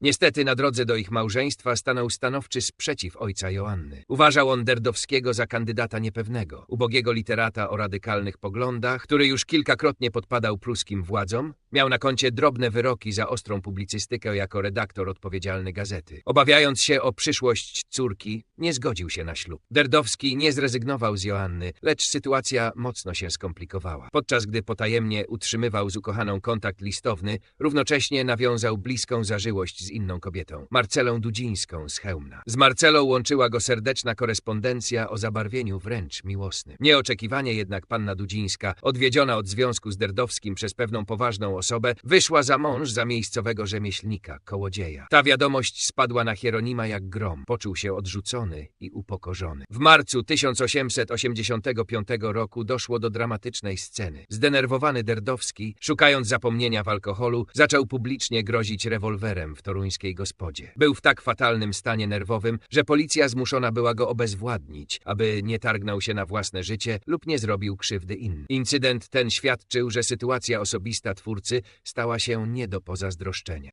Niestety na drodze do ich małżeństwa stanął stanowczy sprzeciw ojca Joanny. Uważał on Derdowskiego za kandydata niepewnego, ubogiego literata o radykalnych poglądach, który już kilkakrotnie podpadał pruskim władzom, miał na koncie drobne wyroki za ostrą publicystykę jako redaktor odpowiedzialny gazety. Obawiając się o przyszłość córki, nie zgodził się na ślub. Derdowski nie zrezygnował z Joanny, lecz sytuacja mocno się skomplikowała. Podczas gdy potajemnie utrzymywał z ukochaną kontakt listowny, równocześnie nawiązał bliską zażyłość z inną kobietą, Marcelą Dudzińską z Chełmna. Z Marcelą łączyła go serdeczna korespondencja o zabarwieniu wręcz miłosnym. Nieoczekiwanie jednak panna Dudzińska, odwiedziona od związku z Derdowskim przez pewną poważną osobę, wyszła za mąż za miejscowego rzemieślnika, kołodzieja. Ta wiadomość spadła na Hieronima jak grom. Poczuł się odrzucony i upokorzony. W marcu 1885 roku doszło do dramatycznej sceny. Zdenerwowany Derdowski, szukając zapomnienia w alkoholu, zaczął publicznie grozić rewolwerem w toruńskiej gospodzie. Był w tak fatalnym stanie nerwowym, że policja zmuszona była go obezwładnić, aby nie targnął się na własne życie lub nie zrobił krzywdy innym. Incydent ten świadczył, że sytuacja osobista twórcy stała się nie do pozazdroszczenia.